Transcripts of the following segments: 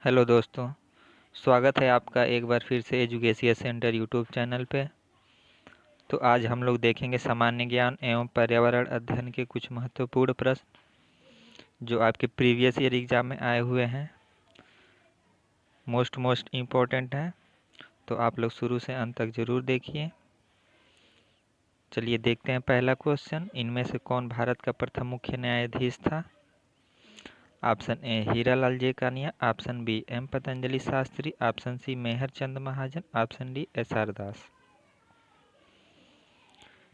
Hello दोस्तों, स्वागत है आपका एक बार फिर से एजुकेशन सेंटर यूट्यूब चैनल पे। तो आज हम लोग देखेंगे सामान्य ज्ञान एवं पर्यावरण अध्ययन के कुछ महत्वपूर्ण प्रश्न जो आपके प्रीवियस ईयर एग्जाम में आए हुए हैं। मोस्ट इम्पोर्टेंट हैं, तो आप लोग शुरू से अंत तक ज़रूर देखिए। चलिए देखते हैं पहला क्वेश्चन। इनमें से कौन भारत का प्रथम मुख्य न्यायाधीश था? Option A Hiralal J Kania, option B M Patanjali Shastri, option C Mehr Chand Mahajan, option D S R Das.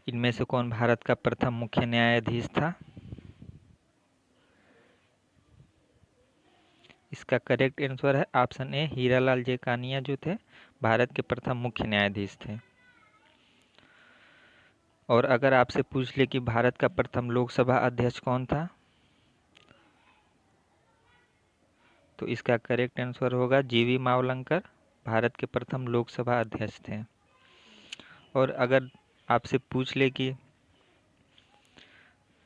इनमें से कौन भारत का प्रथम मुख्य न्यायाधीश था? इसका करेक्ट आंसर है ऑप्शन ए हीरालाल जेकानिया, जो थे भारत के प्रथम मुख्य न्यायाधीश थे। और अगर आपसे पूछ ले कि भारत का प्रथम लोकसभा अध्यक्ष कौन था, तो इसका करेक्ट आंसर होगा जीवी मावलंकर, भारत के प्रथम लोकसभा अध्यक्ष थे। और अगर आपसे पूछ ले कि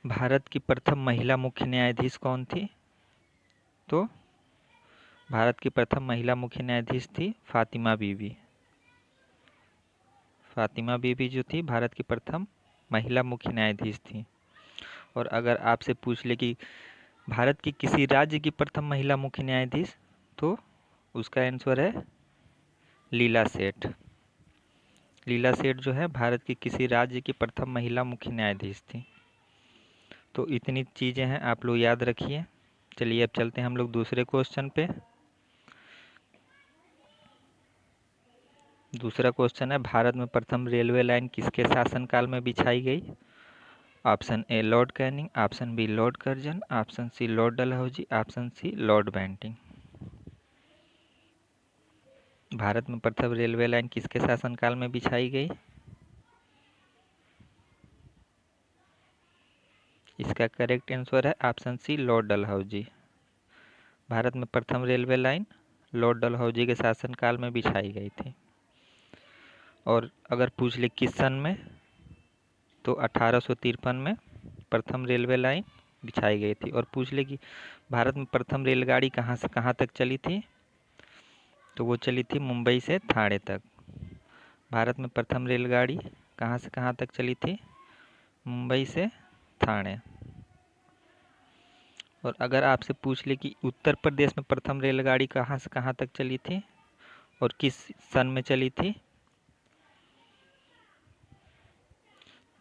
भारत की प्रथम महिला मुख्य न्यायाधीश कौन थी, तो भारत की प्रथम महिला मुख्य न्यायाधीश थी फातिमा बीबी। फातिमा बीबी जो थी भारत की प्रथम महिला मुख्य न्यायाधीश थी। और अगर आपसे पूछ ले कि भारत की किसी राज्य की प्रथम महिला मुख्य न्यायाधीश, तो उसका आंसर है लीला सेठ। लीला सेठ जो है भारत की किसी राज्य की प्रथम महिला मुख्य न्यायाधीश थी। तो इतनी चीज़ें हैं, आप लोग याद रखिए। चलिए अब चलते हैं हम लोग दूसरे क्वेश्चन पे। दूसरा क्वेश्चन है, भारत में प्रथम रेलवे लाइन किसके शासनकाल में बिछाई गई? Option A Lord Canning, option B Lord Curzon, option C Lord Dalhousie, option C Lord Bentinck. Bharat में प्रथम रेलवे लाइन किसके शासनकाल में बिछाई गई? इसका करेक्ट आंसर है option C Lord Dalhousie. Bharat में प्रथम रेलवे लाइन लॉर्ड डलहौजी के शासनकाल में बिछाई गई थी। और अगर पूछ ले किस सन में, तो 1853 में प्रथम रेलवे लाइन बिछाई गई थी। और पूछ ले कि भारत में प्रथम रेलगाड़ी कहाँ से कहाँ तक चली थी, तो वो चली थी मुंबई से ठाणे तक। भारत में प्रथम रेलगाड़ी कहाँ से कहाँ तक चली थी? मुंबई से ठाणे। और अगर आपसे पूछ ले कि उत्तर प्रदेश में प्रथम रेलगाड़ी कहाँ से कहाँ तक चली थी और किस सन में चली थी,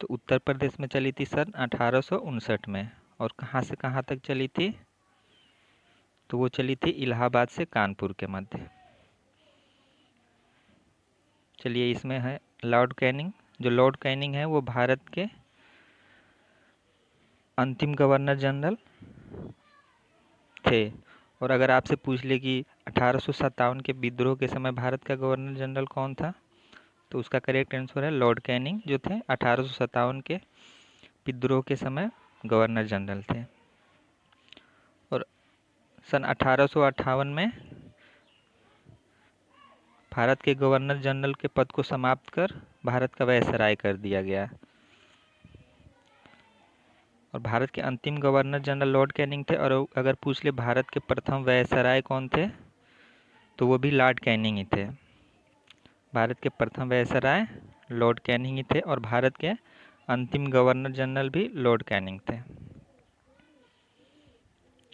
तो उत्तर प्रदेश में चली थी सन 1859 में। और कहाँ से कहाँ तक चली थी, तो वो चली थी इलाहाबाद से कानपुर के मध्य। चलिए इसमें है लॉर्ड कैनिंग। जो लॉर्ड कैनिंग है वो भारत के अंतिम गवर्नर जनरल थे। और अगर आपसे पूछ ले कि 1857 के विद्रोह के समय भारत का गवर्नर जनरल कौन था, तो उसका करेक्ट आंसर है लॉर्ड कैनिंग, जो थे 1857 के विद्रोह के समय गवर्नर जनरल थे। और सन 1858 में भारत के गवर्नर जनरल के पद को समाप्त कर भारत का वायसराय कर दिया गया। और भारत के अंतिम गवर्नर जनरल लॉर्ड कैनिंग थे। और अगर पूछ ले भारत के प्रथम वायसराय कौन थे, तो वो भी लॉर्ड कैनिंग ही थे। भारत के प्रथम वायसराय लॉर्ड कैनिंग ही थे और भारत के अंतिम गवर्नर जनरल भी लॉर्ड कैनिंग थे।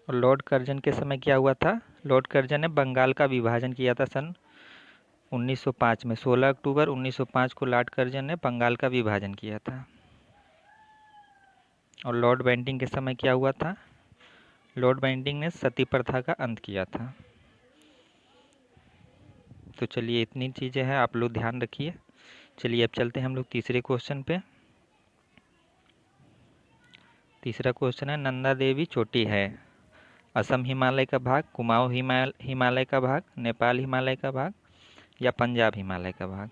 और लॉर्ड कर्जन के समय क्या हुआ था? लॉर्ड कर्जन ने बंगाल का विभाजन किया था सन 1905 में। 16 अक्टूबर 1905 को लॉर्ड कर्जन ने बंगाल का विभाजन किया था। और लॉर्ड बेंटिंग के समय क्या हुआ था? लॉर्ड बेंटिंग ने सती प्रथा का अंत किया था। तो चलिए इतनी चीज़ें हैं, आप लोग ध्यान रखिए। चलिए अब चलते हैं हम लोग तीसरे क्वेश्चन पे। तीसरा क्वेश्चन है, नंदा देवी चोटी है असम हिमालय का भाग, कुमाऊं हिमालय का भाग, नेपाल हिमालय का भाग या पंजाब हिमालय का भाग?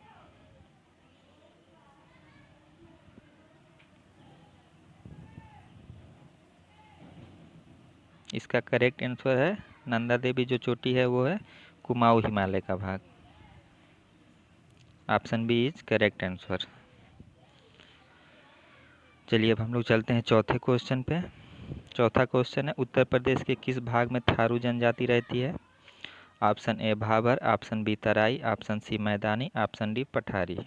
इसका करेक्ट आंसर है नंदा देवी जो चोटी है वो है कुमाऊं हिमालय का भाग। Option B is correct answer. चलिए अब हम लोग चलते हैं चौथे क्वेश्चन पे। चौथा क्वेश्चन है, उत्तर प्रदेश के किस भाग में थारू जनजाति रहती है? Option A Bhabar, option B Terai, option C मैदानी, ऑप्शन डी पठारी।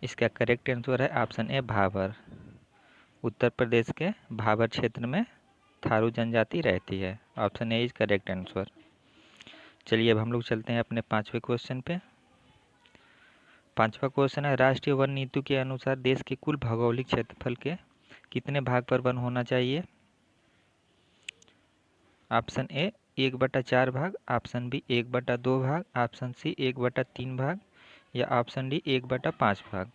इसका करेक्ट आंसर है ऑप्शन ए भाबर। उत्तर प्रदेश के भाबर क्षेत्र में थारू जनजाति रहती है। Option A is correct answer. चलिए अब हम लोग चलते हैं अपने पांचवें क्वेश्चन पे। पांचवा क्वेश्चन है, राष्ट्रीय वन नीति के अनुसार देश के कुल भौगोलिक क्षेत्रफल के कितने भाग पर वन होना चाहिए? ऑप्शन ए 1/4 भाग, ऑप्शन बी 1/2 भाग, ऑप्शन सी 1/3 भाग या ऑप्शन डी 1/5 भाग।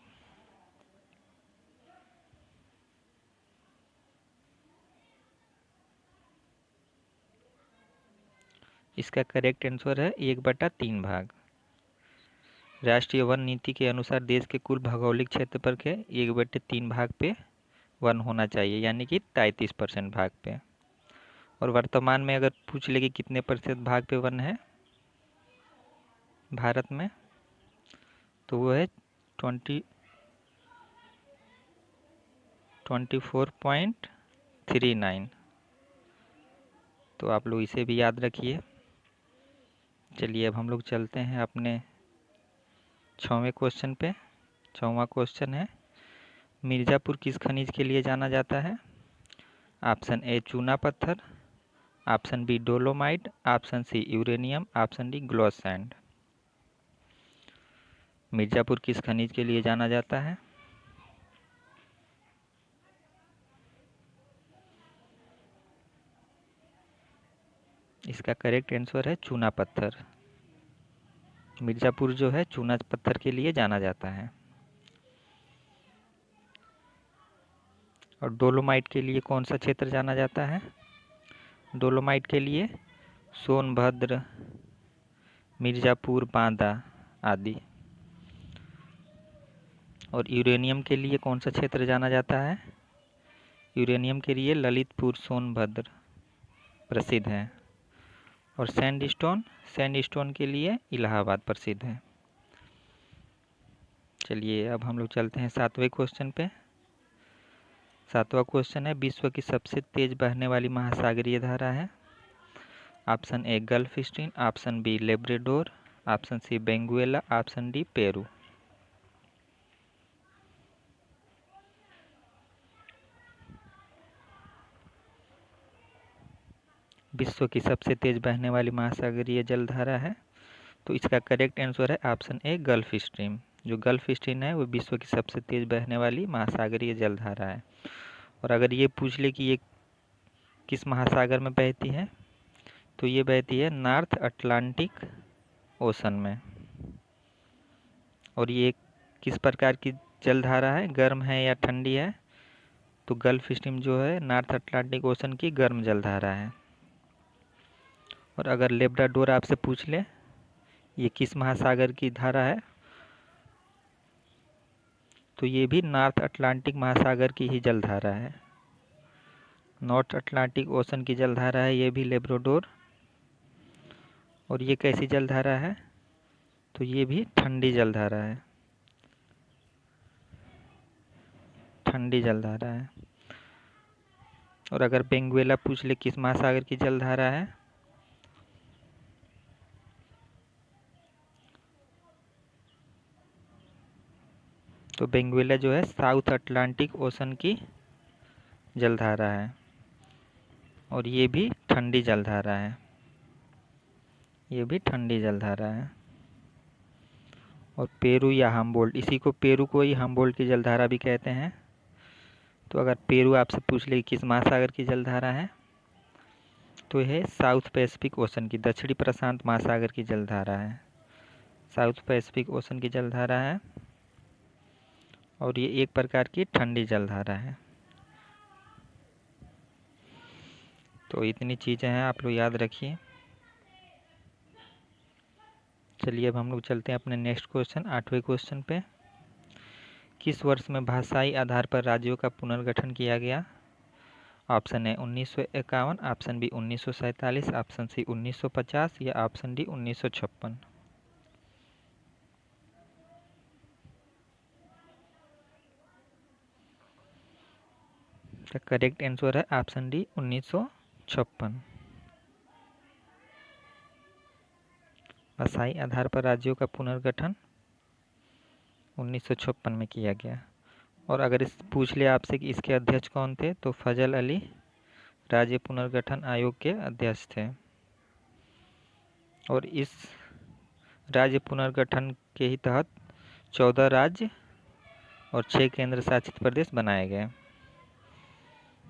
इसका करेक्ट आंसर है 1/3 भाग। राष्ट्रीय वन नीति के अनुसार देश के कुल भौगोलिक क्षेत्रफल के 1/3 भाग पे वन होना चाहिए, यानी कि 33% भाग पे। और वर्तमान में अगर पूछ ले कि कितने प्रतिशत भाग पे वन है भारत में, तो वो है 24.39। तो आप लोग इसे भी याद रखिए। चलिए अब हम लोग चलते हैं अपने छवें क्वेश्चन पे। छवां क्वेश्चन है, मिर्ज़ापुर किस खनिज के लिए जाना जाता है? ऑप्शन ए चूना पत्थर, option B dolomite, option C uranium, option D glass sand. Mirzapur किस खनिज के लिए जाना जाता है? इसका करेक्ट आंसर है चूना पत्थर। मिर्ज़ापुर जो है चूना पत्थर के लिए जाना जाता है। और डोलोमाइट के लिए कौन सा क्षेत्र जाना जाता है? डोलोमाइट के लिए सोनभद्र, मिर्ज़ापुर, बांदा आदि। और यूरेनियम के लिए कौन सा क्षेत्र जाना जाता है? यूरेनियम के लिए ललितपुर, सोनभद्र प्रसिद्ध है। और सैंडस्टोन के लिए इलाहाबाद प्रसिद्ध है। चलिए अब हम लोग चलते हैं सातवें क्वेश्चन पे। सातवां क्वेश्चन है, विश्व की सबसे तेज बहने वाली महासागरीय धारा है? Option A Gulf Stream, option B Labrador, option C Benguela, option D Peru. विश्व की सबसे तेज बहने वाली महासागरीय जलधारा है, तो इसका करेक्ट आंसर है ऑप्शन ए गल्फ स्ट्रीम। जो गल्फ स्ट्रीम है वो विश्व की सबसे तेज बहने वाली महासागरीय जलधारा है। और अगर ये पूछ ले कि ये किस महासागर में बहती है, तो ये बहती है नॉर्थ अटलांटिक ओशन में। और ये किस प्रकार की जलधारा है, गर्म है या ठंडी है? तो गल्फ स्ट्रीम जो है नॉर्थ अटलांटिक ओशन की गर्म जलधारा है। और अगर लेब्राडोर आपसे पूछ ले ये किस महासागर की धारा है, तो ये भी नॉर्थ अटलांटिक महासागर की ही जलधारा है। नॉर्थ अटलांटिक ओशन की जलधारा है ये भी लेब्राडोर। और ये कैसी जलधारा है? तो ये भी ठंडी जलधारा है, ठंडी जलधारा है। और अगर बेंगुएला पूछ ले किस महासागर की जलधारा है, तो बेंगुएला जो है साउथ अटलांटिक ओशन की जलधारा है। और ये भी ठंडी जलधारा है, ये भी ठंडी जलधारा है। और पेरू या हम्बोल्ट, इसी को पेरू को ही हम्बोल्ट की जलधारा भी कहते हैं। तो अगर पेरू आपसे पूछ ले किस महासागर की जलधारा है, तो यह साउथ पैसिफिक ओशन की, दक्षिणी प्रशांत महासागर की जलधारा है। साउथ पैसिफिक ओशन की जलधारा है। और ये एक प्रकार की ठंडी जलधारा है। तो इतनी चीज़ें हैं, आप लोग याद रखिए। चलिए अब हम लोग चलते हैं अपने नेक्स्ट क्वेश्चन, आठवें क्वेश्चन पे। किस वर्ष में भाषाई आधार पर राज्यों का पुनर्गठन किया गया? Option A 1951, option B 1947, option C 1950 या ऑप्शन डी 1956। इसका करेक्ट आंसर है ऑप्शन डी 1956। अस्थायी आधार पर राज्यों का पुनर्गठन 1956 में किया गया। और अगर इस पूछ लिया आपसे कि इसके अध्यक्ष कौन थे, तो फजल अली राज्य पुनर्गठन आयोग के अध्यक्ष थे। और इस राज्य पुनर्गठन के ही तहत 14 राज्य और 6 केंद्र शासित प्रदेश बनाए गए।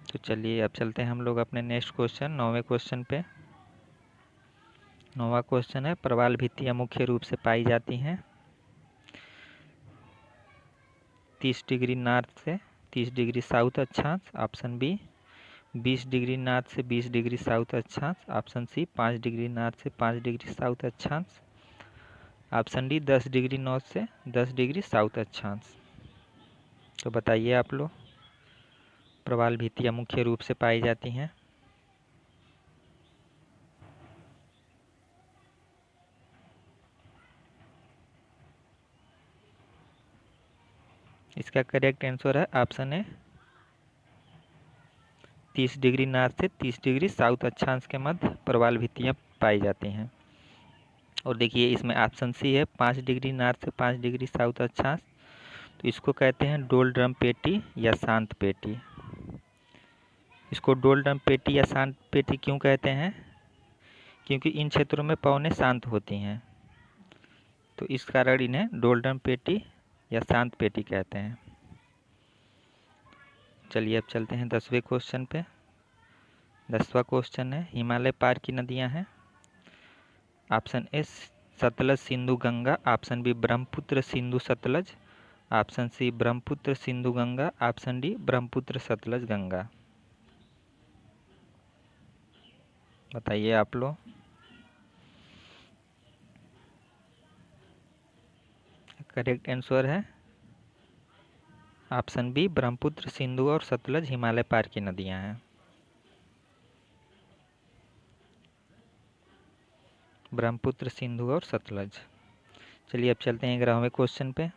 तो चलिए अब चलते हैं हम लोग अपने नेक्स्ट क्वेश्चन 9वें क्वेश्चन पे। 9वां क्वेश्चन है, प्रवाल भित्तियाँ मुख्य रूप से पाई जाती हैं 30 डिग्री नॉर्थ से 30 डिग्री साउथ अक्षांश, ऑप्शन बी 20 डिग्री नॉर्थ से 20 डिग्री साउथ अक्षांश, ऑप्शन सी 5 डिग्री नॉर्थ से 5 डिग्री साउथ अक्षांश, ऑप्शन डी 10 डिग्री नॉर्थ से 10 डिग्री साउथ अक्षांश। तो बताइए आप लोग, प्रवाल भित्तियाँ मुख्य रूप से पाई जाती हैं। इसका करेक्ट आंसर है ऑप्शन ए 30 डिग्री नॉर्थ से 30 डिग्री साउथ अक्षांश के मध्य प्रवाल भित्तियाँ पाई जाती हैं। और देखिए इसमें ऑप्शन सी है 5 डिग्री नॉर्थ से 5 डिग्री साउथ अक्षांश, तो इसको कहते हैं डोलड्रम पेटी या शांत पेटी। इसको डोलड्रम पेटी या शांत पेटी क्यों कहते हैं? क्योंकि इन क्षेत्रों में पवनें शांत होती हैं, तो इस कारण इन्हें डोलड्रम पेटी या शांत पेटी कहते हैं। चलिए अब चलते हैं 10वें क्वेश्चन पे। 10वां क्वेश्चन है, हिमालय पार की नदियां हैं। Option A Sutlej Sindhu Ganga, option B Brahmaputra Sindhu Sutlej, option C Brahmaputra Sindhu Ganga, option D Brahmaputra Sutlej Ganga. बताइए आप लोग। करेक्ट आंसर है ऑप्शन बी ब्रह्मपुत्र सिंधु और सतलज हिमालय पार की नदियां हैं। ब्रह्मपुत्र सिंधु और सतलज। चलिए अब चलते हैं 11वें क्वेश्चन पे।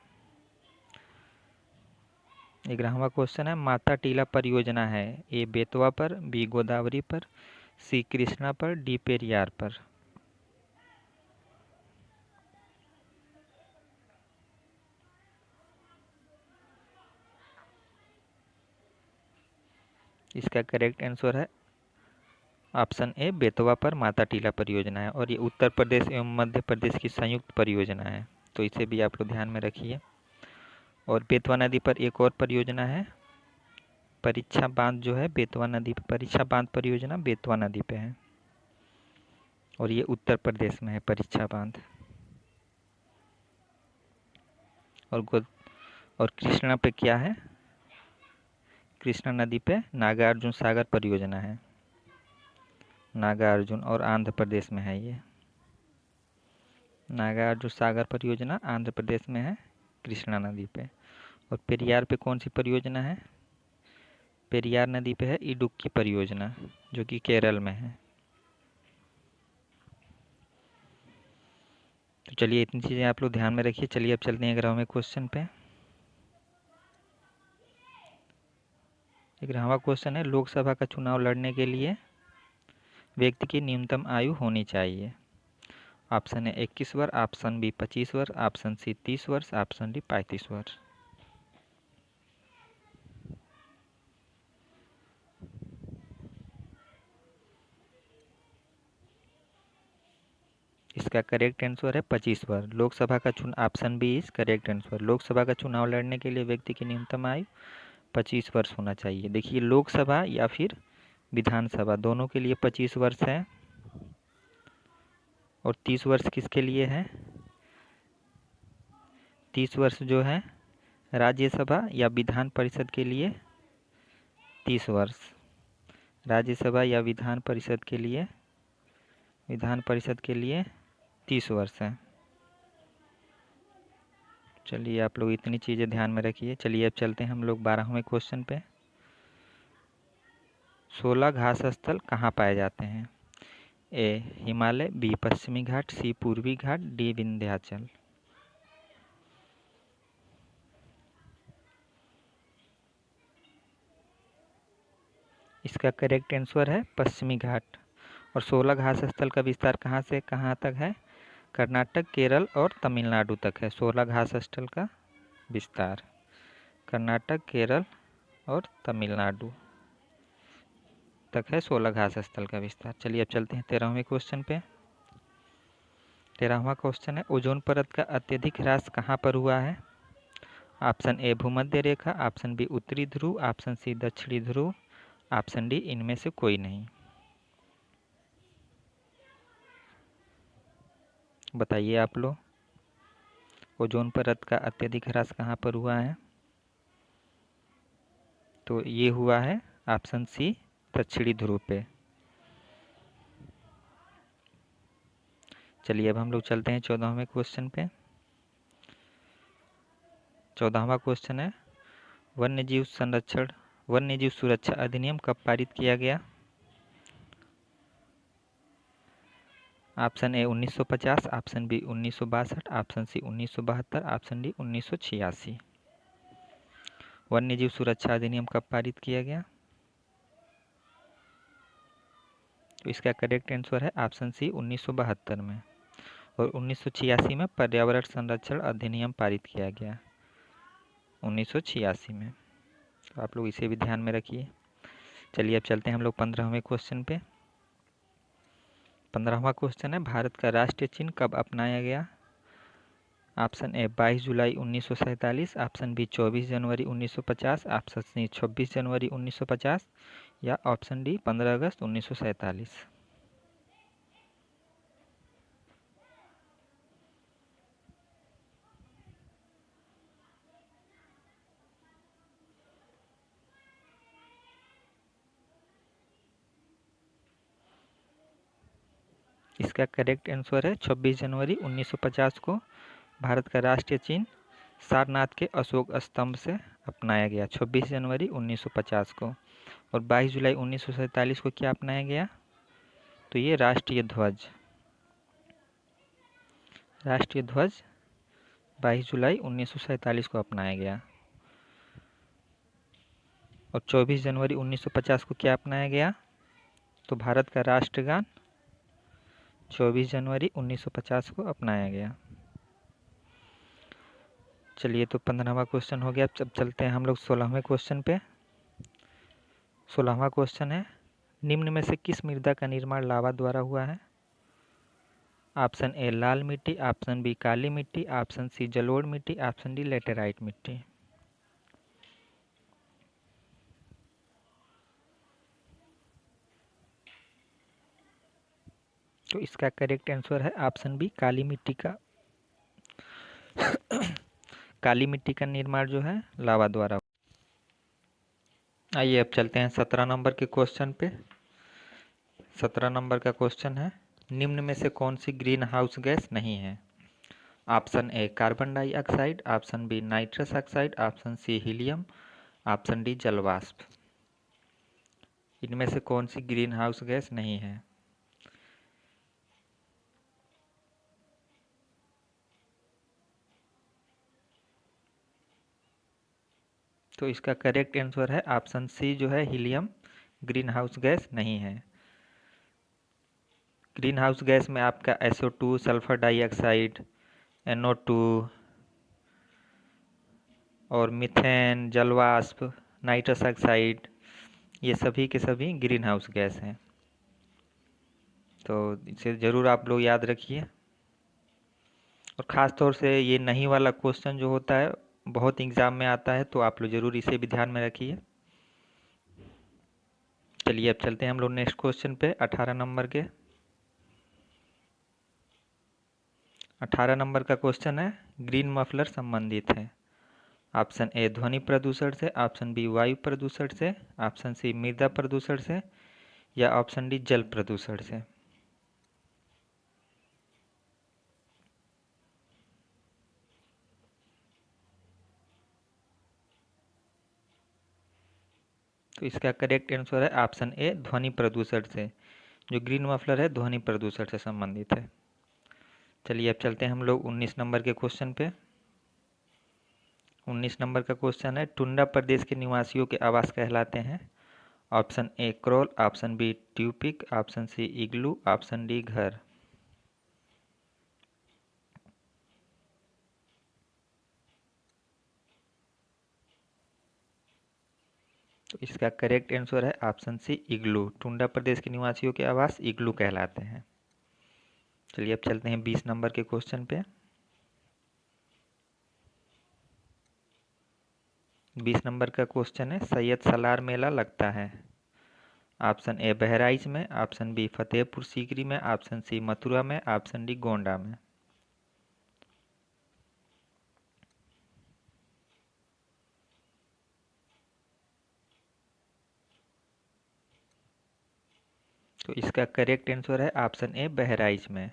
11वां क्वेश्चन है, माता टीला परियोजना है ए बेतवा पर, बी गोदावरी पर, सी कृष्णा पर, डी पेरियार पर। इसका करेक्ट आंसर है ऑप्शन ए बेतवा पर माता टीला परियोजना है। और ये उत्तर प्रदेश एवं मध्य प्रदेश की संयुक्त परियोजना है, तो इसे भी आप लोग ध्यान में रखिए। और बेतवा नदी पर एक और परियोजना है, परीक्षा बांध जो है बेतवा नदी पर, परीक्षा बांध परियोजना बेतवा नदी पे है और ये उत्तर प्रदेश में है परीक्षा बांध। और कृष्णा पे क्या है? कृष्णा नदी पे नागार्जुन सागर परियोजना है, नागार्जुन, और आंध्र प्रदेश में है ये। नागार्जुन सागर परियोजना आंध्र प्रदेश में है कृष्णा नदी पे। और पेरियार पे कौन सी परियोजना है? पेरियार नदी पे है इडुक्की परियोजना, जो कि केरल में है। तो चलिए इतनी चीज़ें आप लोग ध्यान में रखिए। चलिए अब चलते हैं 11वें क्वेश्चन पे। 11वां क्वेश्चन है, लोकसभा का चुनाव लड़ने के लिए व्यक्ति की न्यूनतम आयु होनी चाहिए। ऑप्शन है 21 वर्ष, ऑप्शन बी 25 वर्ष, ऑप्शन सी 30 वर्ष, ऑप्शन डी 35 वर्ष। इसका करेक्ट आंसर है 25 वर्ष। लोकसभा का चुनाव, option B is correct answer. Lok Sabha का चुनाव लड़ने के लिए व्यक्ति की न्यूनतम आयु 25 वर्ष होना चाहिए। देखिए लोकसभा या फिर विधानसभा दोनों के लिए 25 वर्ष है। और 30 वर्ष किसके लिए है? 30 वर्ष जो है राज्यसभा या विधान परिषद के लिए 30 वर्ष। राज्यसभा या विधान परिषद के लिए 30 वर्ष है। चलिए आप लोग इतनी चीज़ें ध्यान में रखिए। चलिए अब चलते हैं हम लोग 12वें क्वेश्चन पे। 16 घास स्थल कहाँ पाए जाते हैं? ए हिमालय, बी पश्चिमी घाट, सी पूर्वी घाट, डी विंध्याचल। इसका करेक्ट आंसर है पश्चिमी घाट। और 16 घास स्थल का विस्तार कहाँ से कहाँ तक है? कर्नाटक, केरल और तमिलनाडु तक है 16 घास स्थल का विस्तार। कर्नाटक, केरल और तमिलनाडु तक है 16 घास स्थल का विस्तार। चलिए अब चलते हैं 13वें क्वेश्चन पे। 13वां क्वेश्चन है, ओजोन परत का अत्यधिक ह्रास कहाँ पर हुआ है? ऑप्शन ए भूमध्य रेखा, ऑप्शन बी उत्तरी ध्रुव, ऑप्शन सी दक्षिणी ध्रुव, ऑप्शन डी इनमें से कोई नहीं। बताइए आप लोग, ओजोन परत का अत्यधिक ह्रास कहाँ पर हुआ है? तो ये हुआ है ऑप्शन सी दक्षिणी ध्रुव पे। चलिए अब हम लोग चलते हैं 14वें क्वेश्चन पे। 14वां क्वेश्चन है, वन्यजीव सुरक्षा अधिनियम कब पारित किया गया? Option A 1950, option B 1962, option C 1972, option D 1986। वन्यजीव सुरक्षा अधिनियम कब पारित किया गया? तो इसका करेक्ट आंसर है ऑप्शन सी 1972 में। और 1986 में पर्यावरण संरक्षण अधिनियम पारित किया गया 1986 में। तो आप लोग इसे भी ध्यान में रखिए। चलिए अब चलते हैं हम लोग 15वें क्वेश्चन पे। 15वां क्वेश्चन है, भारत का राष्ट्रीय चिन्ह कब अपनाया गया? ऑप्शन ए 22 जुलाई 1947, ऑप्शन बी 24 जनवरी 1950, ऑप्शन सी 26 जनवरी 1950 या ऑप्शन डी 15 अगस्त 1947। इसका करेक्ट आंसर है 26 जनवरी 1950 को भारत का राष्ट्रीय चिन्ह सारनाथ के अशोक स्तंभ से अपनाया गया 26 जनवरी 1950 को। और 22 जुलाई 1947 को क्या अपनाया गया? तो ये राष्ट्रीय ध्वज 22 जुलाई 1947 को अपनाया गया। और 24 जनवरी 1950 को क्या अपनाया गया? तो भारत का राष्ट्रगान 24 जनवरी 1950 को अपनाया गया। चलिए तो 15वां क्वेश्चन हो गया। अब चलते हैं हम लोग 16वें क्वेश्चन पे। 16वां क्वेश्चन है, निम्न में से किस मृदा का निर्माण लावा द्वारा हुआ है? ऑप्शन ए लाल मिट्टी, ऑप्शन बी काली मिट्टी, ऑप्शन सी जलोढ़ मिट्टी, ऑप्शन डी लेटेराइट मिट्टी। तो इसका करेक्ट आंसर है ऑप्शन बी काली मिट्टी का काली मिट्टी का निर्माण जो है लावा द्वारा। आइए अब चलते हैं 17 नंबर के क्वेश्चन पे। 17 नंबर का क्वेश्चन है, निम्न में से कौन सी ग्रीन हाउस गैस नहीं है? Option A carbon dioxide, option B nitrous oxide, option C helium, option D जलवाष्प। इनमें से कौन सी ग्रीन हाउस गैस नहीं है? तो इसका करेक्ट आंसर है ऑप्शन सी जो है हीलियम ग्रीन हाउस गैस नहीं है। ग्रीन हाउस गैस में आपका SO2, सल्फर डाइऑक्साइड, NO2 और मीथेन, जलवाष्प, नाइट्रस ऑक्साइड, ये सभी के सभी ग्रीन हाउस गैस हैं। तो इसे ज़रूर आप लोग याद रखिए। और ख़ास तौर से ये नहीं वाला क्वेश्चन जो होता है बहुत एग्ज़ाम में आता है, तो आप लोग ज़रूर इसे भी ध्यान में रखिए। चलिए अब चलते हैं हम लोग नेक्स्ट क्वेश्चन पे 18 नंबर के। 18 नंबर का क्वेश्चन है, ग्रीन मफलर संबंधित है। ऑप्शन ए ध्वनि प्रदूषण से, ऑप्शन बी वायु प्रदूषण से, ऑप्शन सी मृदा प्रदूषण से या ऑप्शन डी जल प्रदूषण से। तो इसका करेक्ट आंसर है ऑप्शन ए ध्वनि प्रदूषण से। जो ग्रीन मफलर है ध्वनि प्रदूषण से संबंधित है। चलिए अब चलते हैं हम लोग 19 नंबर के क्वेश्चन पे। 19 नंबर का क्वेश्चन है, टुंड्रा प्रदेश के निवासियों के आवास कहलाते हैं। Option A kraal, option B tupik, option C igloo, option D घर। तो इसका करेक्ट आंसर है ऑप्शन सी इग्लू। टुंडा प्रदेश के निवासियों के आवास इग्लू कहलाते हैं। चलिए अब चलते हैं 20 नंबर के क्वेश्चन पे। 20 नंबर का क्वेश्चन है, सैयद सलार मेला लगता है ऑप्शन ए बहराइच में, ऑप्शन बी फतेहपुर सीकरी में, ऑप्शन सी मथुरा में, ऑप्शन डी गोंडा में। तो इसका करेक्ट आंसर है ऑप्शन ए बहराइच में।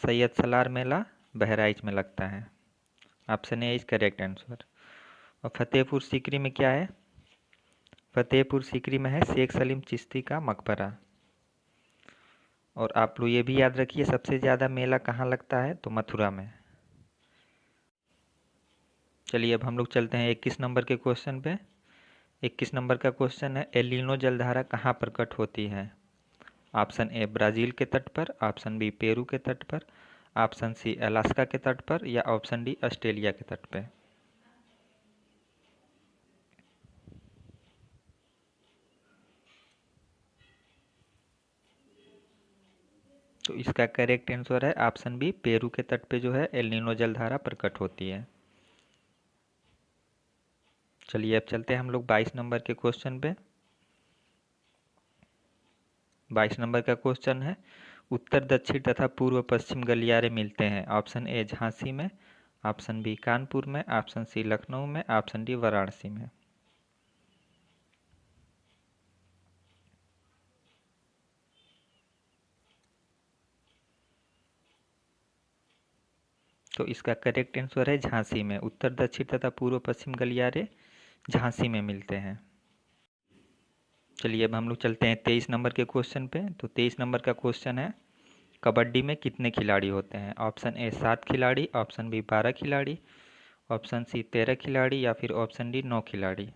सैयद सलार मेला बहराइच में लगता है। Option A is correct answer. और फतेहपुर सीकरी में क्या है? फतेहपुर सीकरी में है शेख सलीम चिश्ती का मकबरा। और आप लोग ये भी याद रखिए, सबसे ज़्यादा मेला कहाँ लगता है? तो मथुरा में। चलिए अब हम लोग चलते हैं 21 नंबर के क्वेश्चन पे। 21 नंबर का क्वेश्चन है, एलिनो जलधारा कहाँ प्रकट होती है? ऑप्शन ए ब्राज़ील के तट पर, ऑप्शन बी पेरू के तट पर, ऑप्शन सी अलास्का के तट पर, या ऑप्शन डी ऑस्ट्रेलिया के तट पे। तो इसका करेक्ट आंसर है ऑप्शन बी, पेरू के तट पे जो है एल नीनो जलधारा प्रकट होती है। चलिए अब चलते हैं हम लोग 22 नंबर के क्वेश्चन पे। 22 नंबर का क्वेश्चन है, उत्तर दक्षिण तथा पूर्व पश्चिम गलियारे मिलते हैं। ऑप्शन ए झांसी में, ऑप्शन बी कानपुर में, ऑप्शन सी लखनऊ में, ऑप्शन डी वाराणसी में। तो इसका करेक्ट आंसर है झांसी में। उत्तर दक्षिण तथा पूर्व पश्चिम गलियारे झांसी में मिलते हैं। चलिए अब हम लोग चलते हैं 23 नंबर के क्वेश्चन पे। तो 23 नंबर का क्वेश्चन है, कबड्डी में कितने खिलाड़ी होते हैं? ऑप्शन ए 7 खिलाड़ी, ऑप्शन बी 12 खिलाड़ी, ऑप्शन सी 13 खिलाड़ी, या फिर ऑप्शन डी 9 खिलाड़ी।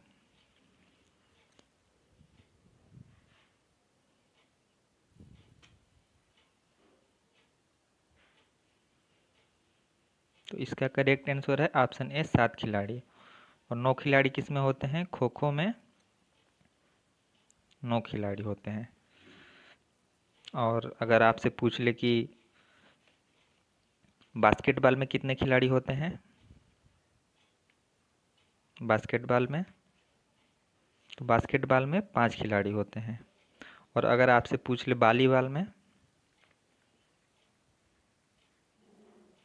तो इसका करेक्ट आंसर है ऑप्शन ए 7 खिलाड़ी। और 9 खिलाड़ी किस में होते हैं? खो खो में 9 खिलाड़ी होते हैं। और अगर आपसे पूछ ले कि बास्केटबॉल में कितने खिलाड़ी होते हैं? बास्केटबॉल में, तो बास्केटबॉल में 5 खिलाड़ी होते हैं। और अगर आपसे पूछ ले वॉलीबॉल में,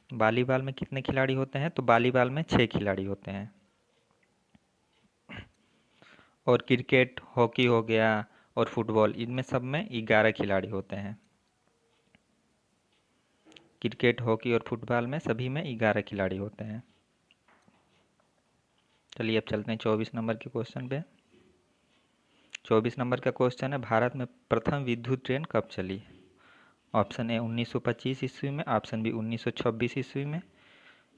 वॉलीबॉल में कितने खिलाड़ी होते हैं? तो वॉलीबॉल में 6 खिलाड़ी होते हैं। और क्रिकेट, हॉकी हो गया और फुटबॉल, इनमें सब में 11 खिलाड़ी होते हैं। क्रिकेट, हॉकी और फुटबॉल में सभी में 11 खिलाड़ी होते हैं। चलिए अब चलते हैं 24 नंबर के क्वेश्चन पे। 24 नंबर का क्वेश्चन है, भारत में प्रथम विद्युत ट्रेन कब चली? ऑप्शन ए 1925 ईस्वी में, ऑप्शन बी 1926 ईस्वी में,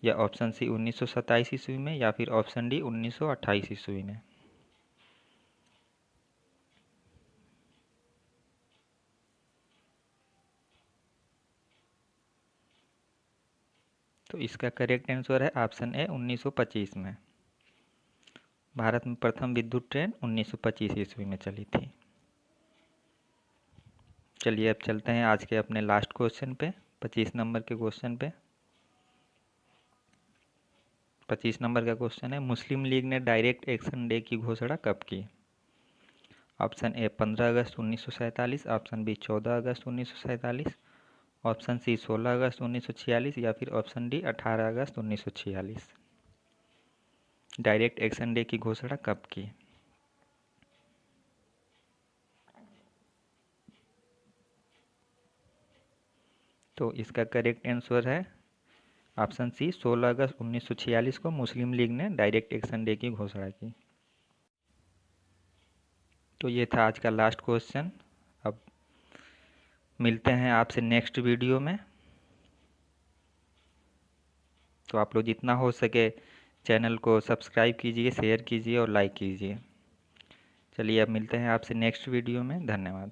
या ऑप्शन सी 1927 ईस्वी में, या फिर ऑप्शन डी 1928 ईस्वी में। तो इसका करेक्ट आंसर है ऑप्शन ए 1925 में। भारत में प्रथम विद्युत ट्रेन 1925 ईस्वी में चली थी। चलिए अब चलते हैं आज के अपने लास्ट क्वेश्चन पे, 25 नंबर के क्वेश्चन पे। 25 नंबर का क्वेश्चन है, मुस्लिम लीग ने डायरेक्ट एक्शन डे की घोषणा कब की? ऑप्शन ए 15 अगस्त 1947, ऑप्शन बी 14 अगस्त 1947, ऑप्शन सी 16 अगस्त 1946, या फिर ऑप्शन डी 18 अगस्त 1946। डायरेक्ट एक्शन डे की घोषणा कब की? तो इसका करेक्ट आंसर है ऑप्शन सी 16 अगस्त 1946 को मुस्लिम लीग ने डायरेक्ट एक्शन डे की घोषणा की। तो ये था आज का लास्ट क्वेश्चन। अब मिलते हैं आपसे नेक्स्ट वीडियो में। तो आप लोग जितना हो सके चैनल को सब्सक्राइब कीजिए, शेयर कीजिए और लाइक कीजिए। चलिए अब मिलते हैं आपसे नेक्स्ट वीडियो में। धन्यवाद।